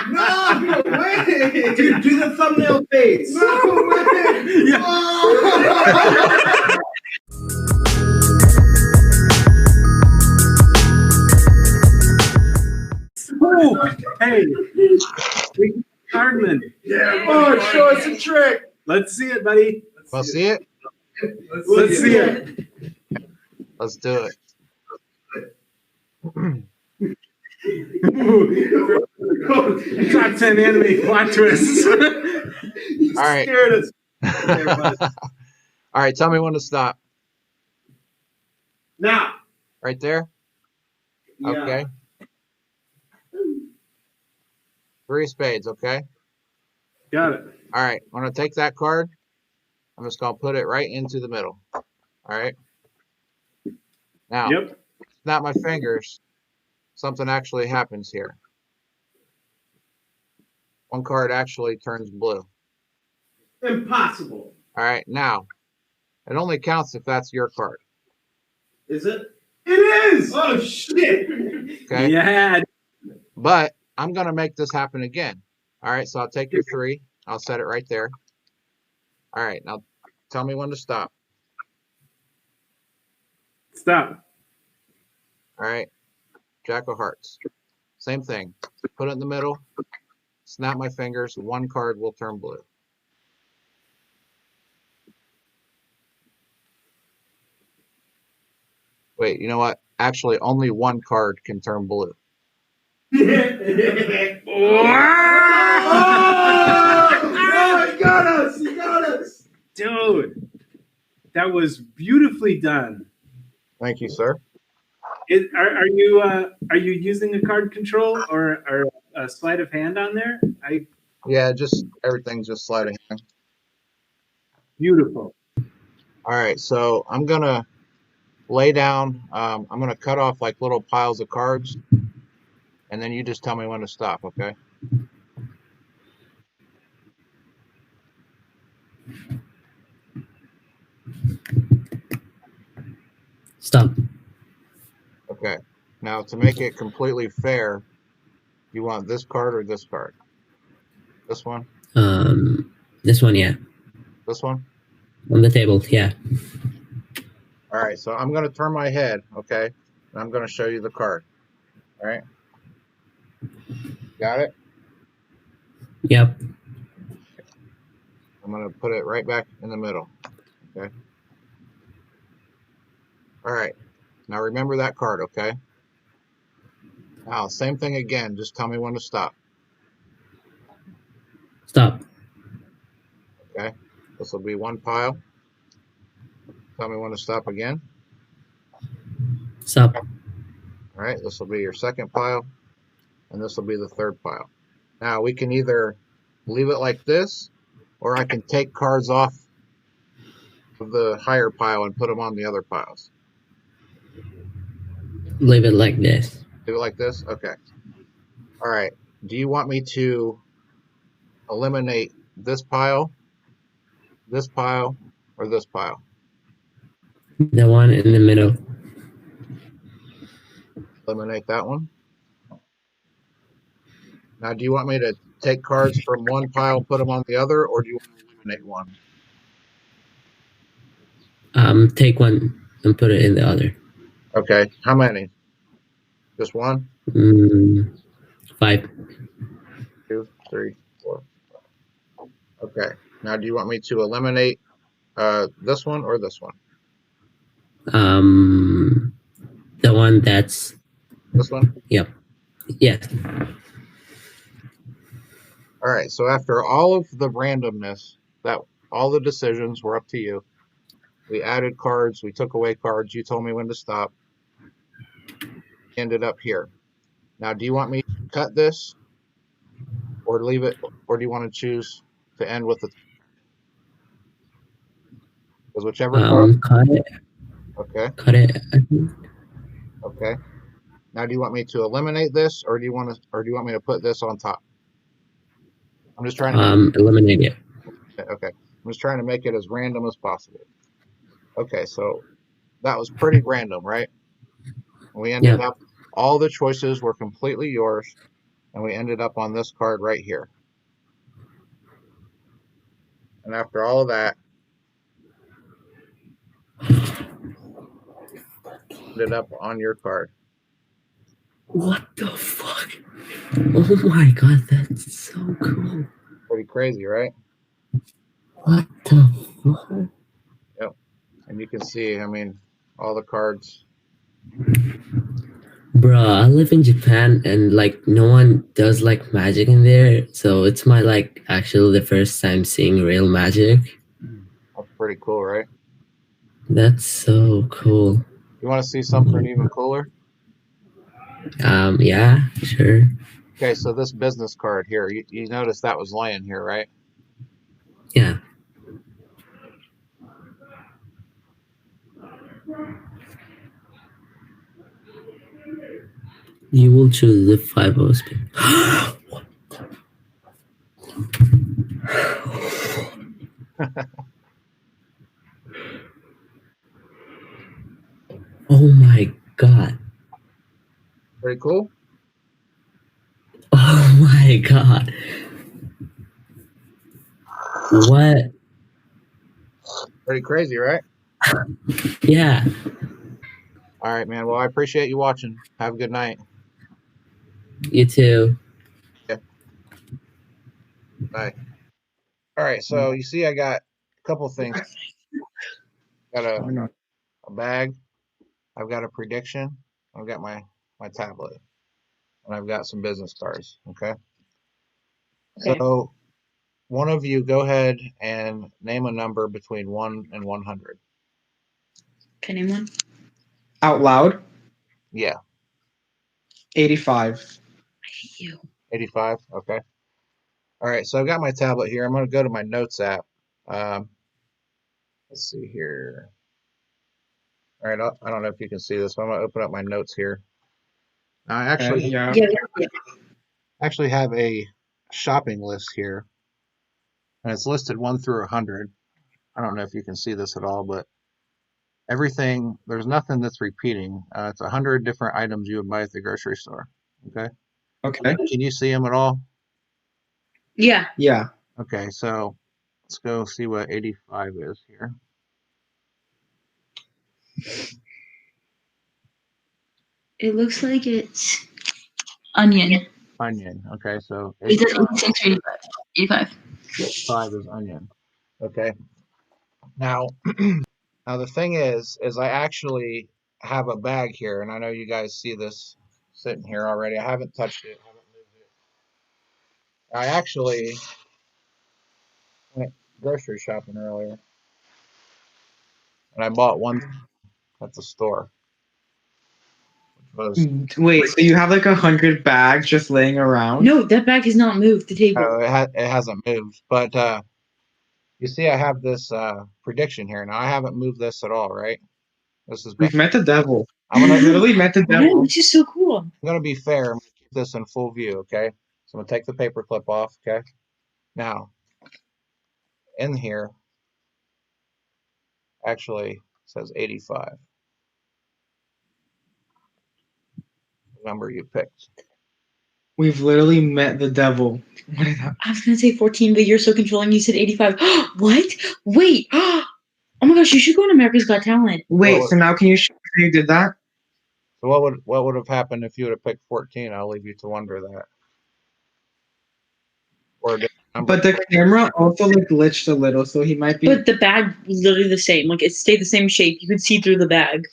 No way! Dude, do the thumbnail face. No way! Yeah. Oh! Oh, hey, Hardman. Yeah, boy, show us a trick. Let's see it, buddy. Want to see it? Let's see it. Let's do it. Top 10 anime plot twists. You All right. scared us. Okay, bud. All right, tell me when to stop. Now. Right there? Yeah. Okay. 3 spades, okay? Got it. All right, I'm going to take that card. I'm just going to put it right into the middle. All right? Now, Yep. snap my fingers. Something actually happens here. One card actually turns blue. Impossible. All right, now, it only counts if that's your card. Is it? It is. Oh, shit. Okay? Yeah. But I'm going to make this happen again. All right, so I'll take your 3. I'll set it right there. All right, now tell me when to stop. Stop. All right, Jack of Hearts. Same thing. Put it in the middle. Snap my fingers. One card will turn blue. Wait, you know what? Actually, only one card can turn blue. Oh, he got us! He got us! Dude, that was beautifully done. Thank you, sir. Are you using a card control or a sleight of hand on there? Yeah, just everything's just sleight of hand. Beautiful. All right, so I'm going to lay down. I'm going to cut off like little piles of cards, and then you just tell me when to stop, okay? Stop. Okay. Now, to make it completely fair, you want this card or this card? This one? This one, yeah. This one? On the table, yeah. All right, so I'm going to turn my head, okay? And I'm going to show you the card. All right? Got it? Yep. I'm going to put it right back in the middle, okay? All right. Now remember that card, okay? Now, same thing again. Just tell me when to stop. Stop. Okay? This will be one pile. Tell me when to stop again. Stop. All right, this will be your second pile, and this will be the third pile. Now, we can either leave it like this, or I can take cards off of the higher pile and put them on the other piles. Leave it like this. Do it like this? Okay. All right. Do you want me to eliminate this pile, or this pile? The one in the middle. Eliminate that one. Now, do you want me to take cards from one pile, put them on the other, or do you want to eliminate one? Take one and put it in the other. Okay. How many? Just one? 5. 2, 3, 4. Okay. Now, do you want me to eliminate this one or this one? The one that's... This one? Yep. Yes. All right. So after all of the randomness, all the decisions were up to you. We added cards. We took away cards. You told me when to stop. Ended up here. Now, do you want me to cut this or leave it, or do you want to choose to end with the? Because whichever. Cut it. Okay. Cut it. Okay. Now, do you want me to eliminate this, or do you want me to put this on top? I'm just trying to. Eliminate it. Okay. I'm just trying to make it as random as possible. Okay, so that was pretty random, right? We ended up, all the choices were completely yours, and we ended up on this card right here. And after all of that, ended up on your card. What the fuck? Oh my god, that's so cool. Pretty crazy, right? What the fuck? And you can see, I mean, all the cards. Bruh, I live in Japan and like no one does like magic in there, so it's my like actually the first time seeing real magic. That's pretty cool, right? That's so cool. You want to see something even cooler? Yeah, sure. Okay, so this business card here, you notice that was laying here, right? Yeah. You will choose the 5 of spades. Oh my god. Pretty cool. Oh my god. What? Pretty crazy, right? Yeah. All right, man. Well, I appreciate you watching. Have a good night. You too. Bye. All right, so you see I got a couple things. Got a bag. I've got a prediction. I've got my tablet. And I've got some business cards, okay? So one of you go ahead and name a number between 1 and 100. Can I name one? Out loud. Yeah, 85. I hate you. 85, okay. All right, so I've got my tablet here. I'm going to go to my notes app. Let's see here. All right, I don't know if you can see this, but I'm going to open up my notes here. Now, I actually, Yeah. Yeah. actually have a shopping list here, and it's listed 1 through 100. I don't know if you can see this at all, but everything, there's nothing that's repeating. It's 100 different items you would buy at the grocery store. Okay. Okay. Can you see them at all? Yeah. Yeah. Okay, so let's go see what 85 is here. It looks like it's onion. Onion. Okay, so Is it 86 or 85? 85 is onion. Okay. Now, now the thing is I actually have a bag here, and I know you guys see this sitting here already. I haven't touched it. Haven't moved it. I actually went grocery shopping earlier, and I bought one at the store, which was Wait, so you have like 100 bags just laying around? No, that bag has not moved the table. it hasn't moved, but you see, I have this prediction here. Now I haven't moved this at all, right? This is We've met the devil. I'm gonna Literally met the Yeah, devil. this is so cool. I'm gonna be fair. I'm gonna keep this in full view, okay? So I'm gonna take the paper clip off, okay? Now, in here, actually says 85. The number you picked. We've literally met the devil. What is that? I was gonna say 14, but you're so controlling. You said 85. What? Wait. Oh my gosh, you should go on America's Got Talent. Wait, Well, so now can you show me how you did that? So what would have happened if you would have picked 14? I'll leave you to wonder that. Or a different number. But the camera also like glitched a little, so he might be. But the bag was literally the same. Like it stayed the same shape. You could see through the bag.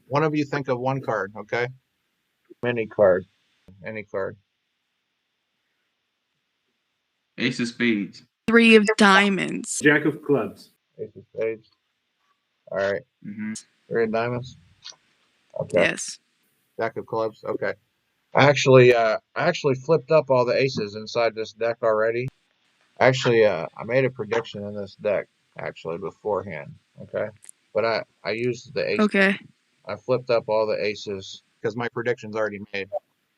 One of you think of one card, okay? Any card. Any card. Ace of spades. 3 of diamonds. Jack of clubs. Ace of spades. All right. Mm-hmm. 3 of diamonds. Okay. Yes. Jack of clubs. Okay. I actually flipped up all the aces inside this deck already. Actually, I made a prediction in this deck actually beforehand. Okay. But I used the ace. Okay. I flipped up all the aces because my prediction's already made.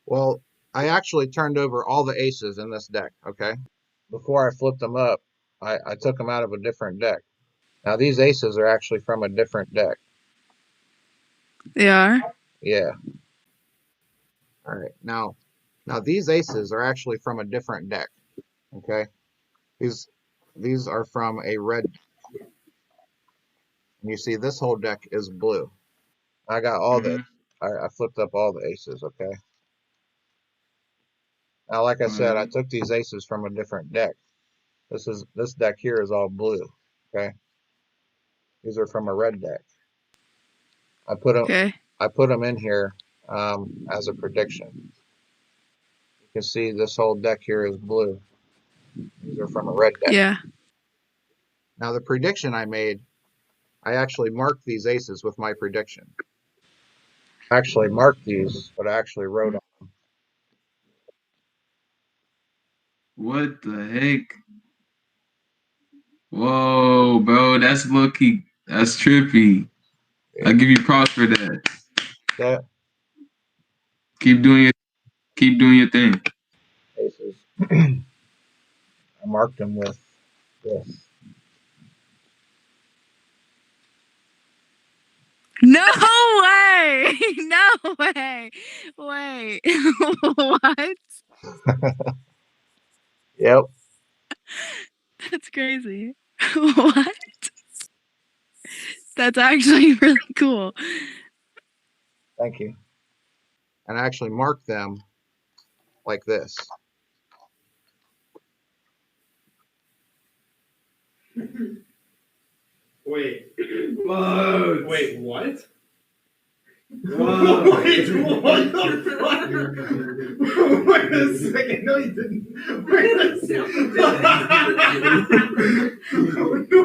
Well, I actually turned over all the aces in this deck. Okay. Before I flipped them up, I took them out of a different deck. Now these aces are actually from a different deck. They are? Yeah. All right. Now, Now these aces are actually from a different deck. Okay, these are from a red. And you see this whole deck is blue. I got all the. I flipped up all the aces. Okay. Now, like I said, I took these aces from a different deck. This deck here is all blue. Okay. These are from a red deck. I put them in here as a prediction. You can see this whole deck here is blue. These are from a red deck. Yeah. Now the prediction I made, I actually marked these aces with my prediction. I actually marked these, but I actually wrote on them. What the heck? Whoa, bro, that's low-key. That's trippy. I give you props for that. That Keep doing your thing. aces. I marked them with this. No way! No way! Wait. What? Yep. That's crazy. What? That's actually really cool. Thank you. And I actually marked them like this. Wait. Whoa. Wait, what? Whoa. Wait, what the fuck? Wait a second. No, you didn't. Wait a second.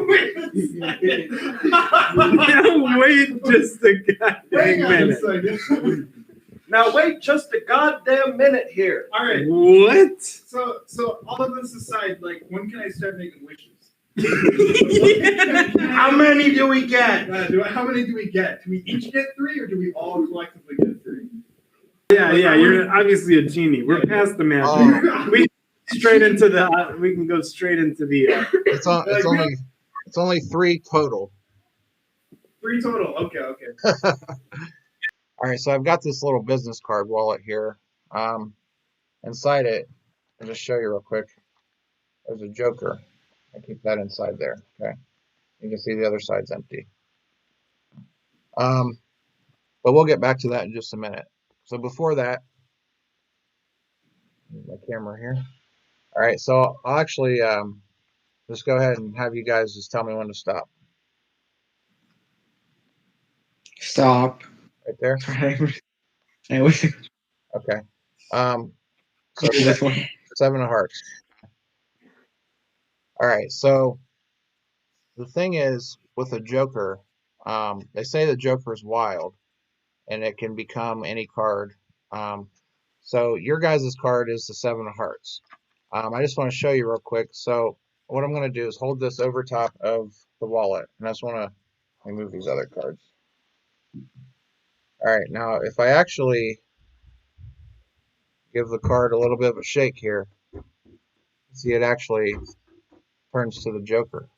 Wait Now wait just a goddamn minute. second. Now wait just a goddamn minute here. All right. What? So all of this aside, like, when can I start making wishes? How many do we get? How many do we get? Do we each get 3, or do we all collectively get 3? Yeah, you're obviously a genie. We're past the magic. Oh. We straight into the. We can go straight into the. It's only 3 total. 3 total. Okay. All right, so I've got this little business card wallet here. Inside it, I'll just show you real quick. There's a joker. I keep that inside there. Okay, you can see the other side's empty. But we'll get back to that in just a minute. So before that, my camera here. All right, so I'll actually just go ahead and have you guys just tell me when to stop. Stop. Right there. Okay. So This one. 7 of hearts. All right, so the thing is with a joker, they say the joker is wild, and it can become any card. So your guys' card is the 7 of hearts. I just want to show you real quick. So what I'm going to do is hold this over top of the wallet, and I just want to remove these other cards. All right, now if I actually give the card a little bit of a shake here, see it actually turns to the joker.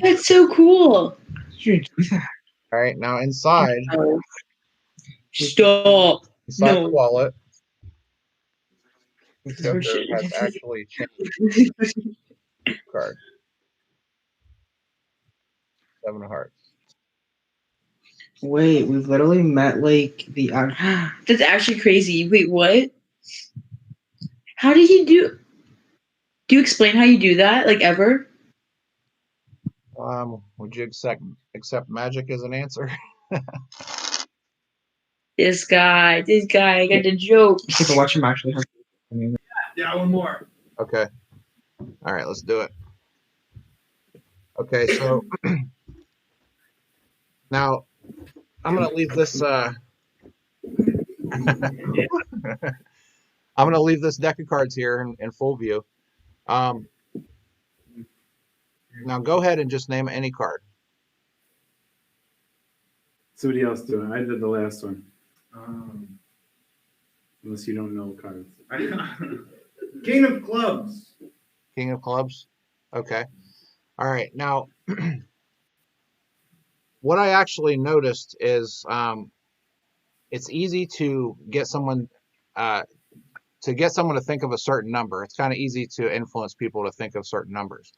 That's so cool. All right, now inside Stop. the No. wallet, the Oh, joker shit. has actually changed the card. 7 of hearts. Wait, we've literally met like the. That's actually crazy. Wait, what? How did you do? Do you explain how you do that? Like ever? Would you accept magic as an answer? This guy, I got the joke. You can watch him actually. Yeah, one more. Okay. All right, let's do it. Okay, so now I'm gonna leave this. I'm gonna leave this deck of cards here in full view. Now go ahead and just name any card. Somebody else do it. I did the last one. Unless you don't know cards. King of clubs. King of clubs. Okay. All right. Now, what I actually noticed is it's easy to get someone to get someone to think of a certain number. It's kind of easy to influence people to think of certain numbers.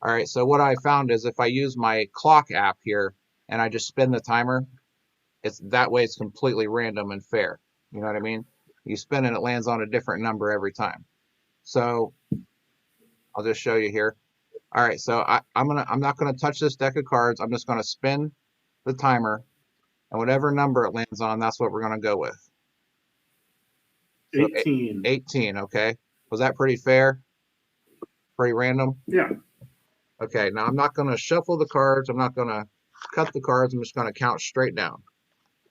All right, so what I found is if I use my clock app here and I just spin the timer, it's that way it's completely random and fair. You know what I mean? You spin and it lands on a different number every time. So I'll just show you here. All right, so I'm not gonna touch this deck of cards. I'm just gonna spin the timer, and whatever number it lands on, that's what we're gonna go with. So 18. 18, okay. Was that pretty fair? Pretty random? Yeah. Okay, now I'm not gonna shuffle the cards. I'm not gonna cut the cards. I'm just gonna count straight down.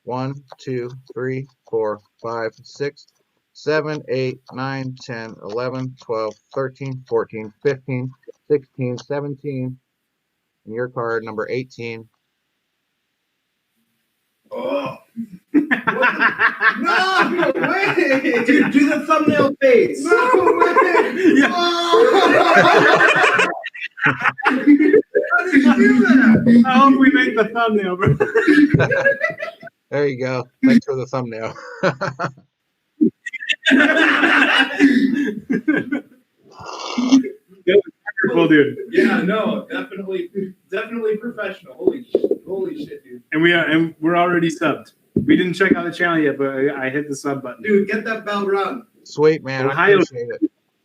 1, 2, 3, 4, 5, 6, 7, 8, 9, 10, 11, 12, 13, 14, 15, 16, 17, and your card number 18. Oh. No way! Dude, do the thumbnail face. No way! Yeah. Oh. How did you do that? I hope we make the thumbnail, bro. There you go. Thanks for the thumbnail. That was wonderful, dude. Yeah, no, definitely professional. Holy shit, dude. And we're already subbed. We didn't check out the channel yet, but I hit the sub button. Dude, get that bell rung. Sweet, man. I Ohio. appreciate it.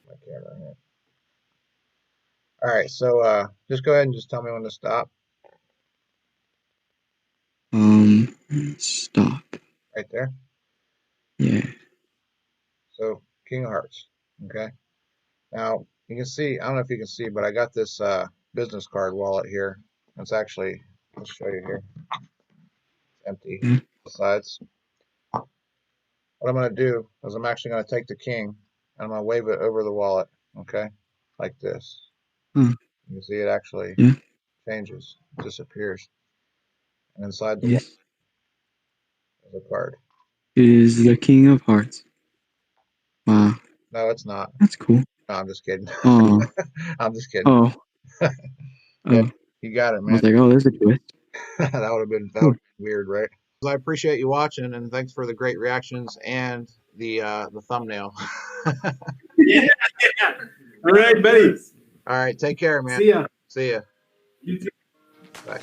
My camera here. All right, so just go ahead and just tell me when to stop. Stop. Right there. Yeah. So King of Hearts. Okay. Now you can see, I don't know if you can see, but I got this business card wallet here. It's actually, I'll show you here. It's empty. Sides. What I'm going to do is I'm actually going to take the king and I'm going to wave it over the wallet. Okay. Like this. You can see it actually changes, disappears. And inside the wallet is a card. Is the King of Hearts. Wow. No, it's not. That's cool. No, I'm just kidding. Oh. I'm just kidding. Oh. Yeah, you got it, I man. was like, oh, there's a twist. That would have been Cool. weird, right? I appreciate you watching, and thanks for the great reactions and the thumbnail. Yeah. All right, buddy. All right, take care, man. See ya. See ya. You too. Bye.